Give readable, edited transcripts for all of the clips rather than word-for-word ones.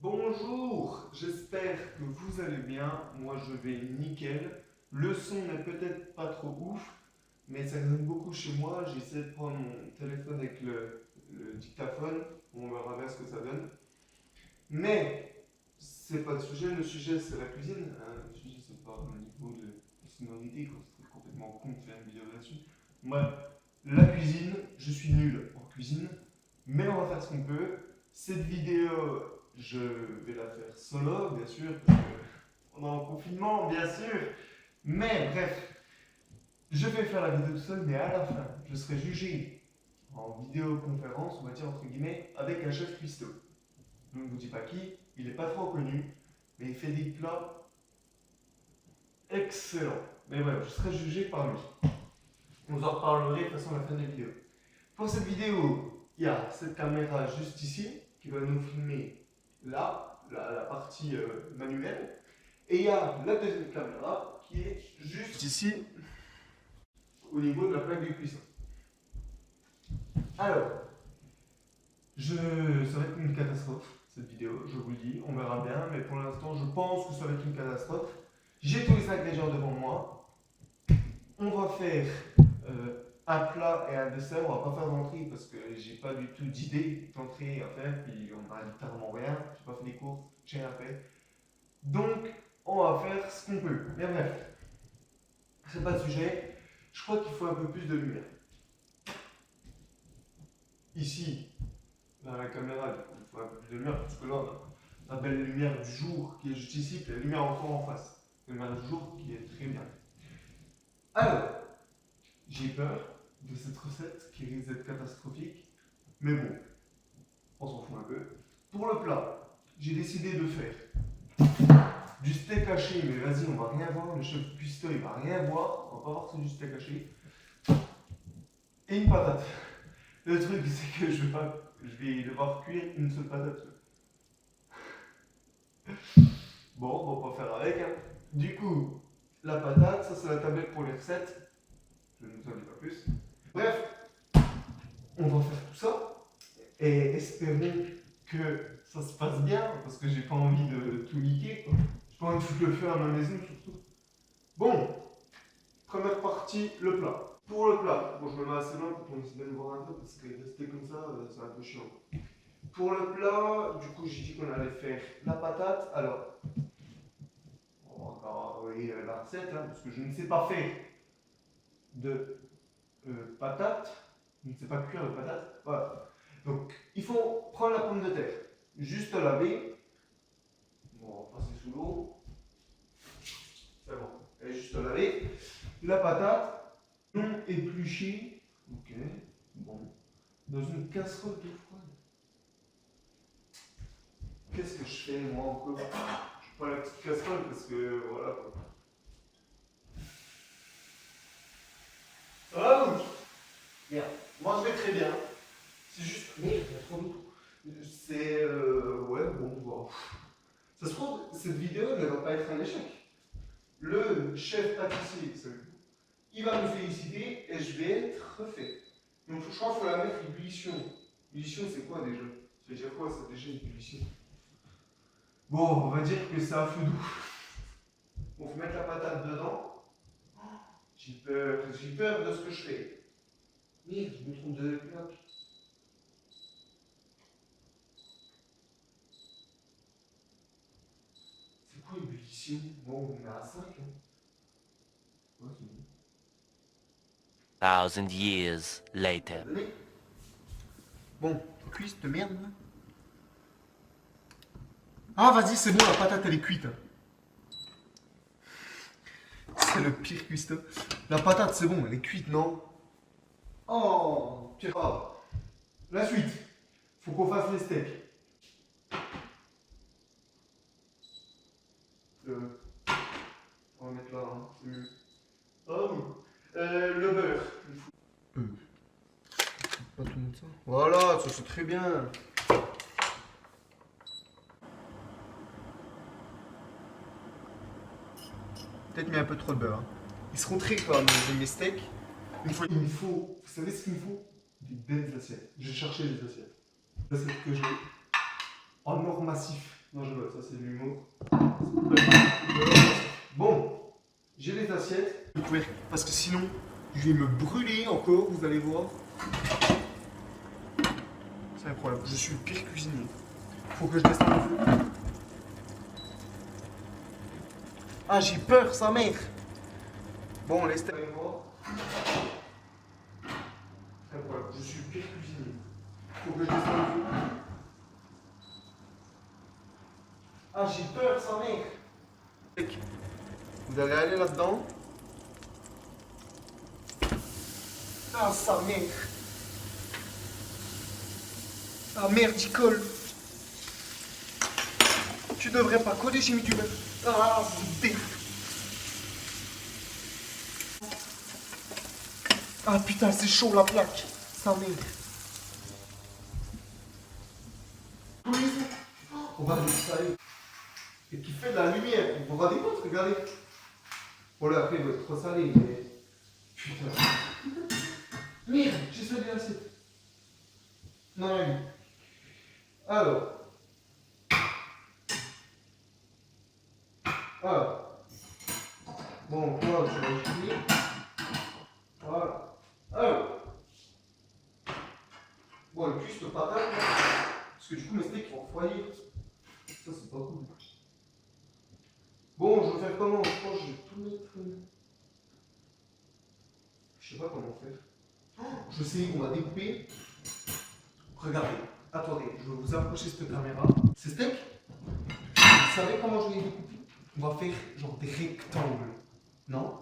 Bonjour, j'espère que vous allez bien. Moi je vais nickel. Le son n'est peut-être pas trop ouf, mais ça résonne beaucoup chez moi. J'ai essayé de prendre mon téléphone avec le dictaphone. On verra bien ce que ça donne. Mais c'est pas le sujet c'est la cuisine. Hein. Le sujet c'est pas au niveau de sonorité, quoi. C'est complètement con de faire une vidéo là-dessus. Moi, la cuisine, je suis nul en cuisine, mais on va faire ce qu'on peut. Cette vidéo, je vais la faire solo, bien sûr, parce qu'on est en confinement, bien sûr. Mais bref, je vais faire la vidéo tout seul, mais à la fin, je serai jugé en vidéoconférence, on va dire entre guillemets, avec un chef cuistot. Je ne vous dis pas qui, il n'est pas trop connu, mais il fait des plats excellents. Mais voilà, je serai jugé par lui. On vous en reparlerai de toute façon à la fin de la vidéo. Pour cette vidéo, il y a cette caméra juste ici, qui va nous filmer là, la partie manuelle. Et il y a la deuxième caméra qui est juste ici, au niveau de la plaque de cuisson. Alors, ça va être une catastrophe, cette vidéo, je vous le dis, on verra bien, mais pour l'instant, je pense que ça va être une catastrophe. J'ai tous les ingrédients devant moi. On va faire un plat et un dessert, on va pas faire d'entrée parce que j'ai pas du tout d'idée d'entrée à faire, puis on a littéralement rien, j'ai pas fait les courses, j'ai rien fait. Donc, on va faire ce qu'on peut. Mais bref, c'est pas le sujet. Je crois qu'il faut un peu plus de lumière. Ici, dans la caméra, il faut un peu plus de lumière parce que là, on a la belle lumière du jour qui est juste ici, puis la lumière encore en face. La lumière du jour qui est très bien. Alors, j'ai peur de cette recette qui risque d'être catastrophique, mais bon, on s'en fout un peu. Pour le plat, j'ai décidé de faire du steak haché, mais vas-y, on va rien voir, le chef cuistot il va rien voir, on va pas voir que c'est du steak haché. Et une patate. Le truc c'est que je vais devoir cuire une seule patate. Bon, on va pas faire avec. Hein. Du coup, la patate, ça c'est la tablette pour les recettes. Je ne vous en dis pas plus. Bref, on va faire tout ça et espérons que ça se passe bien parce que j'ai pas envie de tout niquer. J'ai pas envie de foutre le feu à ma maison surtout. Bon, première partie, le plat. Pour le plat, bon, je me mets assez loin pour qu'on essaie de me voir un peu parce que rester comme ça, c'est un peu chiant. Pour le plat, du coup, j'ai dit qu'on allait faire la patate. Alors, on va encore envoyer la recette hein, parce que je ne sais pas faire de patates. Je ne sais pas cuire de patates. Voilà. Donc, il faut prendre la pomme de terre, juste laver. Bon, on va passer sous l'eau. C'est bon, elle est juste lavée. La patate, non épluchée. Ok, bon. Dans une casserole d'eau froide. Qu'est-ce que je fais moi encore? Je prends la petite casserole parce que voilà quoi. Ça va vous? Bien. Moi je vais très bien. C'est juste. Mais il y a trop d'eau. C'est. Ouais, bon, bon. Ça se trouve, cette vidéo ne va pas être un échec. Le chef pâtissier, il va me féliciter et je vais être refait. Donc je crois qu'il faut la mettre ébullition. Ébullition, c'est quoi déjà? Ça veut dire quoi ça déjà ébullition? Bon, on va dire que c'est un feu doux. On faut mettre la patate dedans. J'ai peur de ce que je fais. Merde, je me trompe de plaque. C'est quoi ébullition? Bon, on est à 5. Hein. Ouais, c'est bon. 1,000 years later. Bon, cuisse de merde là. Ah, vas-y, c'est bon, la patate elle est cuite. C'est le pire cuistot. La patate, c'est bon, elle est cuite, non? Oh, pire. Oh. La suite. Faut qu'on fasse les steaks. On va mettre là, hein, c'est mieux. Oh, le beurre. Pas tout mettre ça. Voilà, ça c'est très bien. Peut-être mis un peu trop de beurre. Hein. Ils seront très quoi, mes steaks. Il me faut, vous savez ce qu'il me faut? Des belles assiettes. J'ai cherché les assiettes. Les assiettes que j'ai en or massif. Non, je vois, ça c'est de l'humour. Bon, j'ai les assiettes. Parce que sinon, je vais me brûler encore, vous allez voir. C'est incroyable, je suis le pire cuisinier. Faut que je descende le feu. Ah, j'ai peur, sa mère. Bon, laisse aller voir. C'est incroyable, je suis le pire cuisinier. Faut que je descende le feu. Ah, j'ai peur, sa mère. Vous allez aller là-dedans. Ah, sa mère. Ah, merde, il colle. Tu devrais pas coller, j'ai mis du beurre. Ah, c'est dé. Ah, putain, c'est chaud la plaque. Sa mère. On va aller ça. Et qui fait de la lumière. Vous vous rendez compte, regardez. Bon, là, après, il va être trop salé, mais. Putain. Merde, j'ai salé l'assiette. Non, non. Alors. Ah. Bon, toi, tu vas finir. Voilà. Alors. Bon, le cuisse de patate, là. Parce que du coup, mes steaks vont refroidir. Ça, c'est pas cool. Bon, je vais faire comment? Je pense que je vais tout mettre. Je sais pas comment faire. Je sais, on va découper. Regardez, attendez, je vais vous approcher cette caméra. Ces steaks, vous savez comment je vais les découper? On va faire genre des rectangles. Non?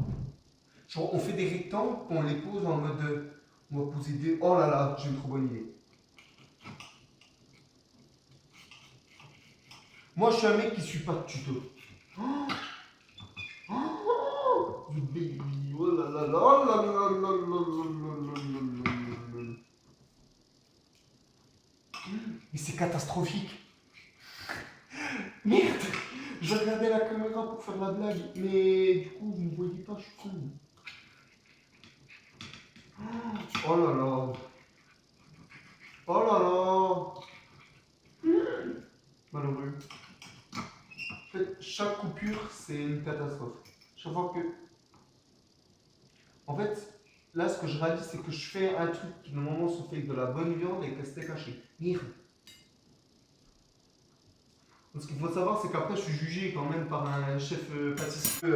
Genre, on fait des rectangles, puis on les pose en mode. On va poser des. Oh là là, j'ai une trop bonne idée. Moi, je suis un mec qui suit pas de tuto. Oh, oh, du baby. Oh là là là, oh là là là là là là là là là. Mais c'est catastrophique. Merde! Je regardais la caméra pour faire la blague, mais du coup, vous ne voyez pas, je suis con. Oh là là. Oh là là. Malheureux. En fait, chaque coupure, c'est une catastrophe. Chaque fois que... En fait, là, ce que je réalise, c'est que je fais un truc qui, normalement, se fait avec de la bonne viande et que c'était caché. Merde. Ce qu'il faut savoir, c'est qu'après, je suis jugé quand même par un chef pâtissier.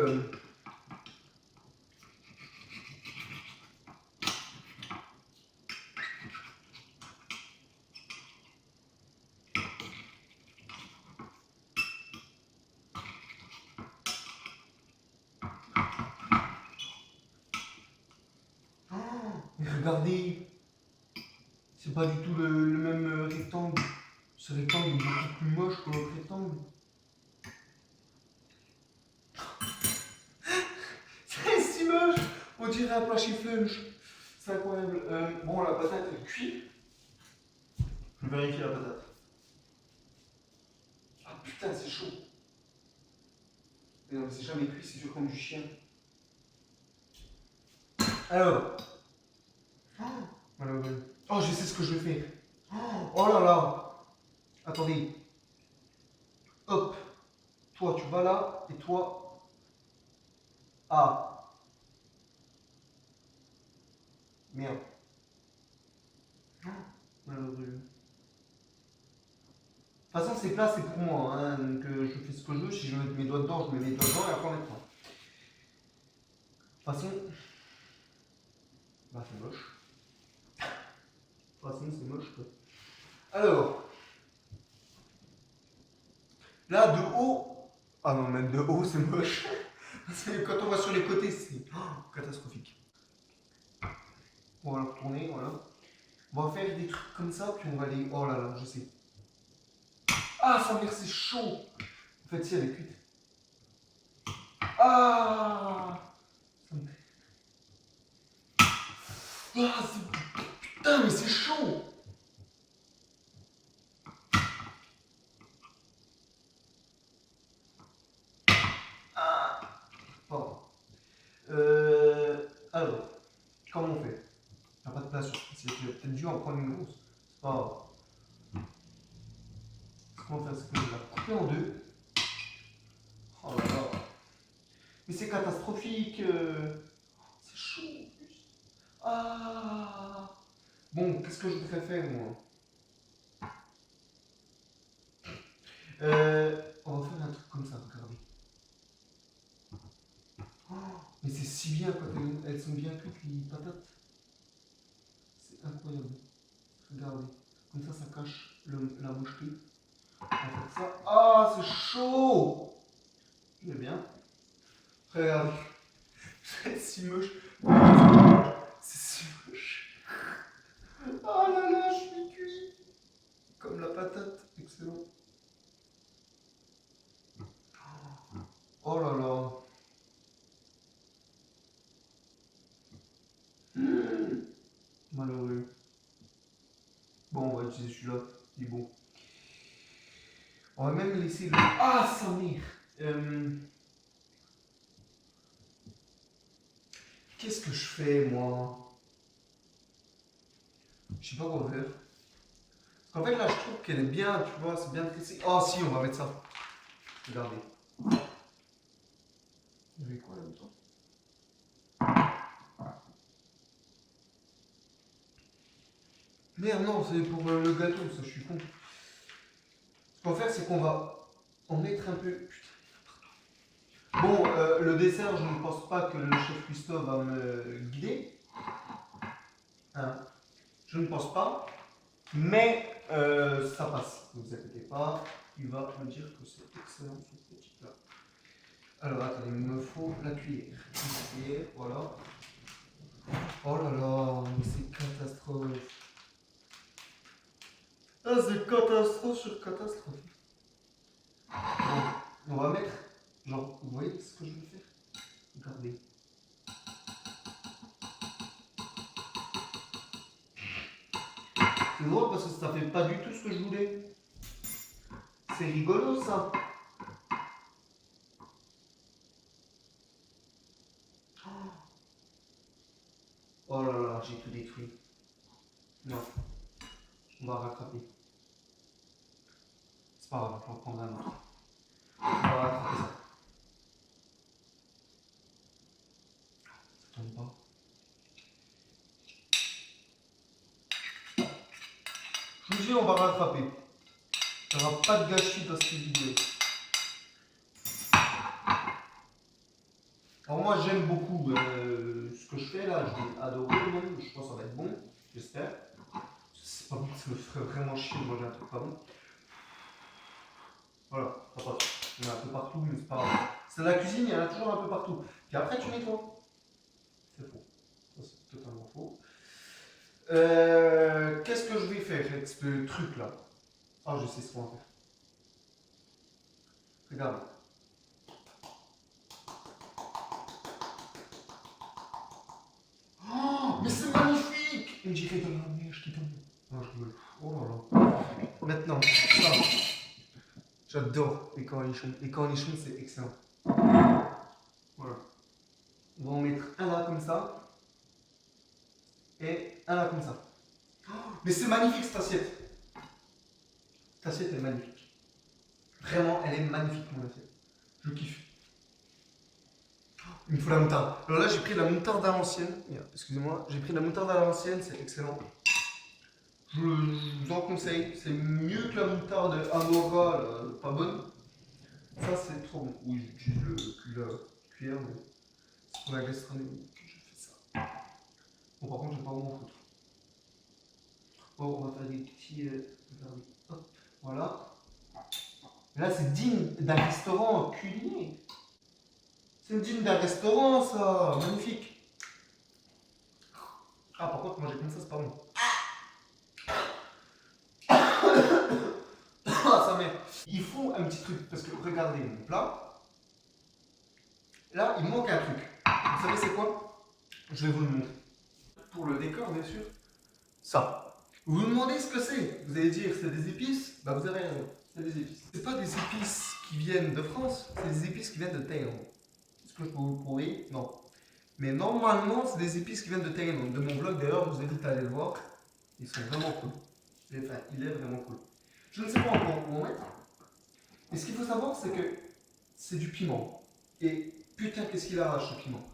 Mais regardez, c'est pas du tout le même rectangle. Ce rectangle est beaucoup plus moche que l'autre rectangle. C'est si moche. On dirait un plat chez Flunch. C'est incroyable. Bon, la patate est cuite. Je vais vérifier la patate. Ah putain, c'est chaud. Mais non, mais c'est jamais cuit, c'est dur comme du chien. Alors. Malheureux. Oh, je sais ce que je vais faire. Oh là là. Attendez. Hop. Toi, tu vas là. Et toi. Ah. Merde. Malheureux. De toute façon, ces plats, c'est pour moi. Hein, donc, je fais ce que je veux. Si je veux mettre mes doigts dedans, je mets mes doigts dedans et après, on met dedans. De toute façon. Bah, c'est moche. De toute façon, c'est moche, quoi. Alors. Là, de haut. Ah non, même de haut, c'est moche. Quand on va sur les côtés, c'est catastrophique. On va le retourner, voilà. On va faire des trucs comme ça, puis on va les. Oh là là, je sais. Ah, sa mère, c'est chaud. En fait, si, elle est cuite. Ah, ah, putain, mais c'est chaud. Ah, pardon. Alors, comment on fait? T'as pas de place sur ce peut-être dû en prendre une grosse. C'est pas grave. Comment faire ce que là? couper en deux. Oh là là. Mais c'est catastrophique. C'est chaud en plus. Ah. Bon, qu'est-ce que je devrais faire moi? On va faire un truc comme ça, regardez. Oh, mais c'est si bien quand elles sont bien cuites les patates. C'est incroyable. Regardez. Comme ça cache la boucherie. On va faire ça. Ah, c'est chaud! J'aime bien. Regarde. C'est si moche. C'est si moche. Oh là là, je suis cuit. Comme la patate. Excellent. Oh là là. Malheureux. Bon, on va utiliser celui-là. Il est bon. On va même laisser le. Ah, sa mère! Qu'est-ce que je fais, moi? Je sais pas quoi faire. Parce qu'en fait, là, je trouve qu'elle est bien, tu vois, c'est bien tressé. Oh, si, on va mettre ça. Regardez. Il y avait quoi là-dedans? Merde, non, c'est pour le gâteau, ça, je suis con. Ce qu'on va faire, c'est qu'on va en mettre un peu. Bon, le dessert, je ne pense pas que le chef Christophe va me guider. Hein? Je ne pense pas. Mais ça passe. Ne vous inquiétez pas. Il va me dire que c'est excellent ce petit plat. Alors, attendez, il me faut la cuillère. Une cuillère, voilà. Oh là là, mais c'est catastrophe. Ah, c'est catastrophe sur catastrophe. Bon, on va mettre. Genre, vous voyez ce que je veux faire? Regardez. C'est drôle parce que ça fait pas du tout ce que je voulais. C'est rigolo ça. Oh là là, j'ai tout détruit. Non, on va rattraper. C'est pas grave, je vais en prendre un autre. On va rattraper ça. Ça tombe pas. Je vous dis, on va rattraper. Il n'y aura pas de gâchis dans cette vidéo. Alors moi j'aime beaucoup ce que je fais là, je vais adorer même, je pense que ça va être bon, j'espère. C'est pas bon, ça me ferait vraiment chier de manger un truc pas bon. Voilà, ça passe. Il y en a un peu partout, mais c'est pas grave. C'est la cuisine, il y en a toujours un peu partout. Puis après tu nettoies. C'est faux. Ça c'est totalement faux. Qu'est-ce que je vais faire avec ce truc là? Ah, je sais ce qu'on va faire. Regarde. Oh, mais c'est magnifique! On dirait de la neige qui tombe. Non, je rigole. Oh là là. Maintenant, ça. J'adore les cornichons. Les cornichons, c'est excellent. Voilà. On va en mettre un là comme ça. Et un là comme ça. Oh, mais c'est magnifique cette assiette. Cette assiette est magnifique. Vraiment, elle est magnifique mon assiette. Je kiffe. Il me faut la moutarde. Alors là, j'ai pris la moutarde à l'ancienne. Excusez-moi, j'ai pris la moutarde à l'ancienne, c'est excellent. Je vous en conseille. C'est mieux que la moutarde Amora, pas bonne. Ça, c'est trop bon. Oui, j'utilise la cuillère, mais c'est pour la gastronomie que je fais ça. Bon, par contre, j'ai pas vraiment foutre. Bon, on va faire des petits. Hop, voilà. Là, c'est digne d'un restaurant culinaire. C'est digne d'un restaurant, ça. Magnifique. Ah, par contre, manger comme ça, c'est pas bon. Ah, ça merde. Il faut un petit truc, parce que regardez mon plat. Là, il manque un truc. Vous savez c'est quoi? Je vais vous le montrer. Pour le décor, bien sûr. Ça. Vous vous demandez ce que c'est? Vous allez dire c'est des épices? Bah vous avez raison, c'est des épices. C'est pas des épices qui viennent de France, c'est des épices qui viennent de Thaïlande. Est-ce que je peux vous le prouver? Non. Mais normalement, c'est des épices qui viennent de Thaïlande. De mon blog d'ailleurs, je vous invite à aller le voir. Ils sont vraiment cool. Enfin, il est vraiment cool. Je ne sais pas encore où en mettre. Et ce qu'il faut savoir, c'est que c'est du piment. Et putain, qu'est-ce qu'il arrache ce piment.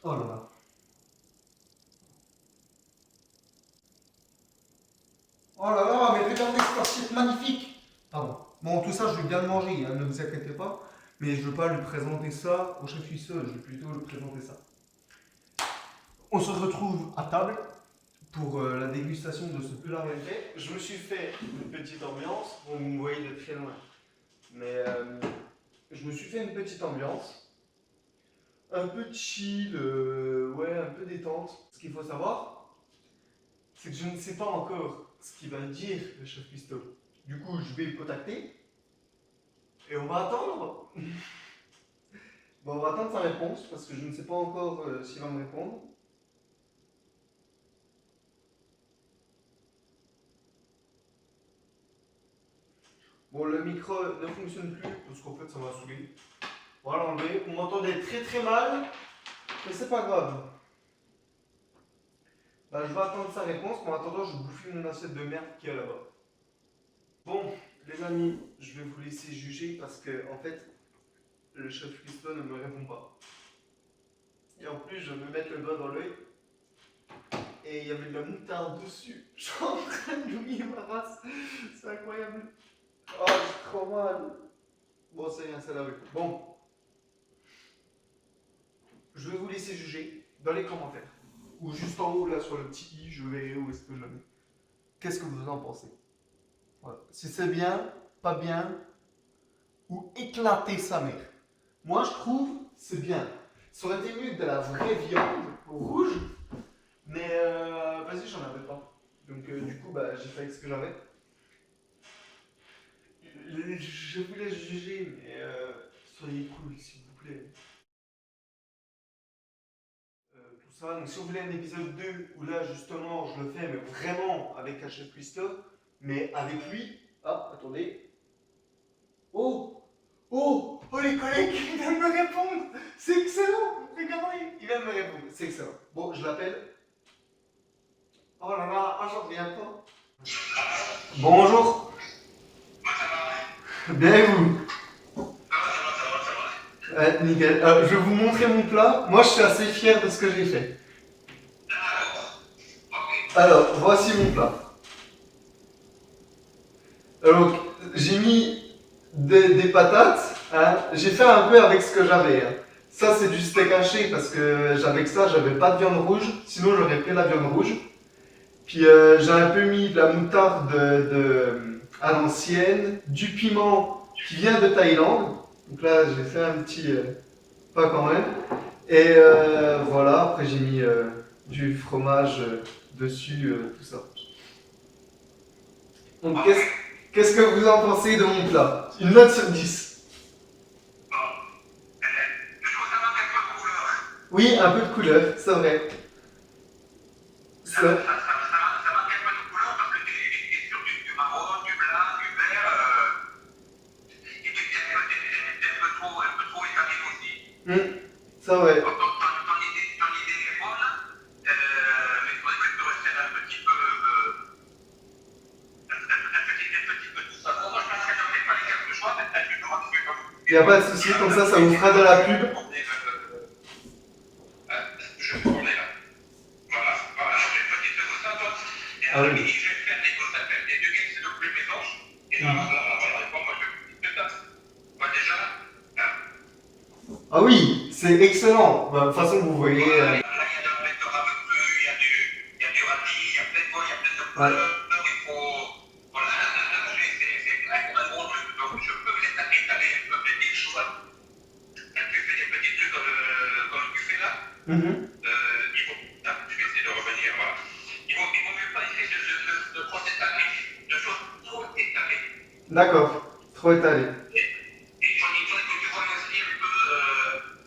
Oh là là. Oh là là, mais regardez cette assiette magnifique. Pardon. Bon, tout ça, je vais bien le manger, hein, ne vous inquiétez pas. Mais je ne veux pas lui présenter ça au chef seul, je vais plutôt lui présenter ça. On se retrouve à table pour la dégustation de ce plat fait. Je me suis fait une petite ambiance. Bon, vous me voyez de très loin. Mais je me suis fait une petite ambiance. Un peu chill, ouais, un peu détente. Ce qu'il faut savoir, c'est que je ne sais pas encore ce qu'il va dire, le chef Pisto. Du coup, je vais le contacter. Et on va attendre. Bon, on va attendre sa réponse parce que je ne sais pas encore s'il va me répondre. Bon, le micro ne fonctionne plus parce qu'en fait ça m'a saoulé. On va l'enlever. Vous m'entendez très très mal, mais c'est pas grave. Bah, je vais attendre sa réponse, mais en attendant, je bouffe mon assiette de merde qui est là-bas. Bon, les amis, je vais vous laisser juger parce que, en fait, le chef Christo ne me répond pas. Et en plus, je vais me mettre le doigt dans l'œil et il y avait de la moutarde dessus. Je suis en train de mouiller ma race. C'est incroyable. Oh, c'est trop mal. Bon, c'est rien, c'est la rue. Bon, je vais vous laisser juger dans les commentaires. Ou juste en haut, là, sur le petit i, je verrai où est-ce que je le mets. Qu'est-ce que vous en pensez? Voilà. Si c'est bien, pas bien, ou éclater sa mère. Moi, je trouve c'est bien. Ça aurait été mieux que de la vraie viande rouge, mais vas-y, j'en avais pas. Donc, du coup, bah, j'ai fait avec ce que j'avais. Je vous laisse juger, mais soyez cool, s'il vous plaît. Tout ça. Donc, si vous voulez un épisode 2 où là, justement, je le fais, mais vraiment avec HF Christophe, mais avec lui. Ah, attendez. Oh! Oh! Oh, les collègues, il vient de me répondre! C'est excellent! Regardez, il vient de me répondre. C'est excellent. Bon, je l'appelle. Oh là là, ah, j'en reviens pas. Bonjour. Bien et vous? Nickel. Je vais vous montrer mon plat. Moi, je suis assez fier de ce que j'ai fait. Alors, voici mon plat. Alors, j'ai mis des patates. Hein. J'ai fait un peu avec ce que j'avais. Hein. Ça, c'est du steak haché parce que avec ça, j'avais pas de viande rouge. Sinon, j'aurais pris la viande rouge. Puis, j'ai un peu mis de la moutarde à l'ancienne, du piment qui vient de Thaïlande. Donc là, j'ai fait un petit... pas quand même. Et voilà, après j'ai mis du fromage dessus, tout ça. Donc qu'est-ce que vous en pensez de mon plat? Une note sur 10. Oui, un peu de couleur, c'est vrai. Ça. Ça manque un peu de couleur parce que t'es sur du marron, du blanc, du vert, et puis t'es un peu trop étalé aussi. C'est vrai. Ton idée est bonne, mais il faudrait que tu resserres un petit peu, tout ça. Moi, je pense que j'en ai pas les quelque chose, mais peut-être que tu me rends comme. Il n'y a pas de souci, comme ça vous fera de la pub. Je vais tourner là. Voilà, j'ai une petite goutte. Et Ah alors, oui. je vais faire des gouttes. Les deux gars, c'est le plus mélange. Et là, moi, je fais une petite tâche. Moi, déjà, là. Ah oui, c'est excellent. Bah, de toute façon, vous voyez. Là, il y a de la betterave crue, il y a du radis, il y a plein de fois, il y a plein de couleurs. Il faut. Voilà, là, c'est un gros truc. Donc, je peux étaler un peu des choses. Quand tu fais des petits trucs comme tu fais là, il faut. Je vais essayer de revenir. Voilà. Il vaut mieux pas essayer de trop étaler, de choses trop étalées. D'accord, trop étalé. Et il faudrait que tu vois aussi un peu,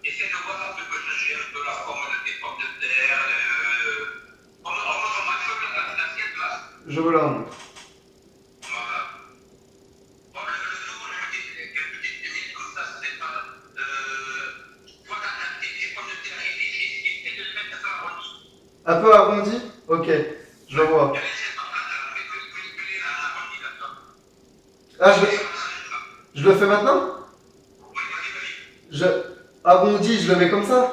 essaie de voir un peu que j'ai un peu la forme de tes pommes de terre, on me donne l'assiette là. Je vous la montre. Voilà. Bon, le tout, je me dis, quelques petites minutes comme ça, c'est pas. Toi, t'as tes pommes de terre et essaie de les mettre un peu arrondies. Un peu arrondi? Ok, je vois. Et laisse pas, mais que les arrondies là-dedans. Ah, je le fais maintenant? Je arrondis, je le mets comme ça?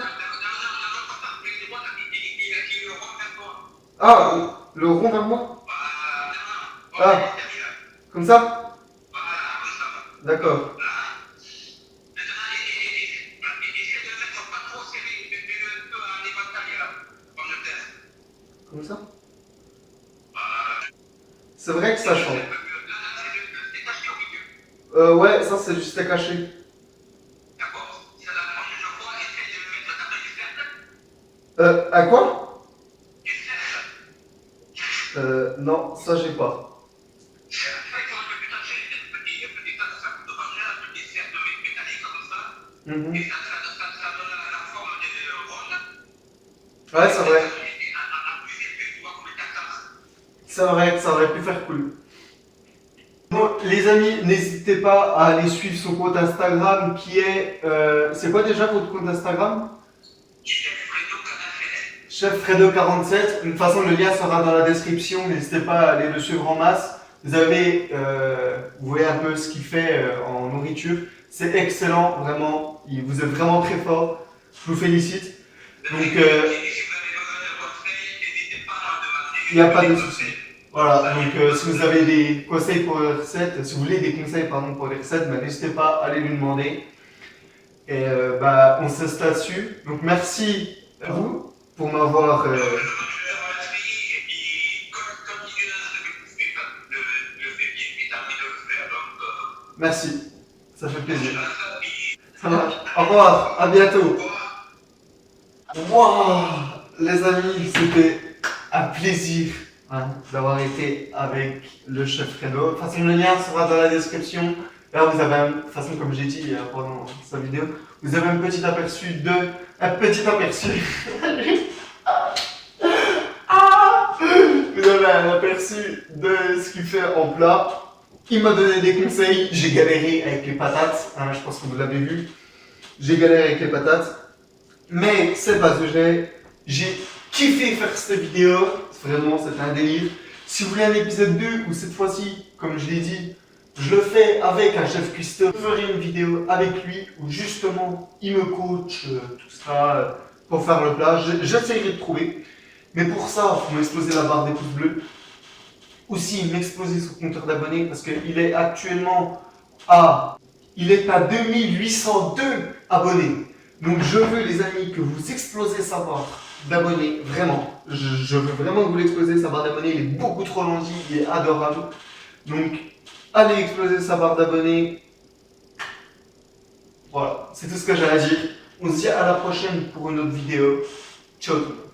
Ah, le rond vers moi? Ah, comme ça? D'accord. Comme ça? C'est vrai que ça change. Ouais, ça c'est juste à cacher. À quoi? Non, ça j'ai pas. Mhm. Ouais, c'est vrai. C'est vrai que ça aurait pu faire cool. Bon, les amis, n'hésitez pas à aller suivre son compte Instagram qui est. C'est quoi déjà votre compte Instagram? Chef Fredo 47. De toute façon, le lien sera dans la description. N'hésitez pas à aller le suivre en masse. Vous voyez un peu ce qu'il fait en nourriture. C'est excellent, vraiment. Vous êtes vraiment très fort. Je vous félicite. Donc, il n'y a pas de souci. Voilà, donc si vous avez des conseils pour les recettes, si vous voulez des conseils pardon, pour les recettes, bah, n'hésitez pas à aller lui demander. Et bah, on se laisse là-dessus. Donc merci à vous pour m'avoir. Merci, ça fait plaisir. Ça marche. Au revoir, à bientôt. Waouh, les amis, c'était un plaisir hein, d'avoir été avec le chef Fredo. De toute façon, le lien sera dans la description. Là, vous avez, de toute façon, comme j'ai dit pendant sa vidéo, vous avez un petit aperçu de. Un petit aperçu. Vous avez un aperçu de ce qu'il fait en plat. Il m'a donné des conseils. J'ai galéré avec les patates. Hein, je pense que vous l'avez vu. J'ai galéré avec les patates. Mais c'est pas que j'ai kiffé faire cette vidéo. Vraiment, c'était un délire. Si vous voulez un épisode 2, ou cette fois-ci, comme je l'ai dit, je le fais avec un chef cuistot. Je ferai une vidéo avec lui où justement il me coach tout ça pour faire le plat. J'essaierai de trouver. Mais pour ça, il faut m'exploser la barre des pouces bleus. Aussi m'exploser son compteur d'abonnés parce qu'il est actuellement à 2802 abonnés. Donc je veux les amis que vous explosez sa barre d'abonnés, vraiment. Je veux vraiment que vous l'explosez, sa barre d'abonnés, il est beaucoup trop gentil, il est adorable. Donc allez exploser sa barre d'abonnés. Voilà, c'est tout ce que j'ai à dire. On se dit à la prochaine pour une autre vidéo. Ciao tout le monde.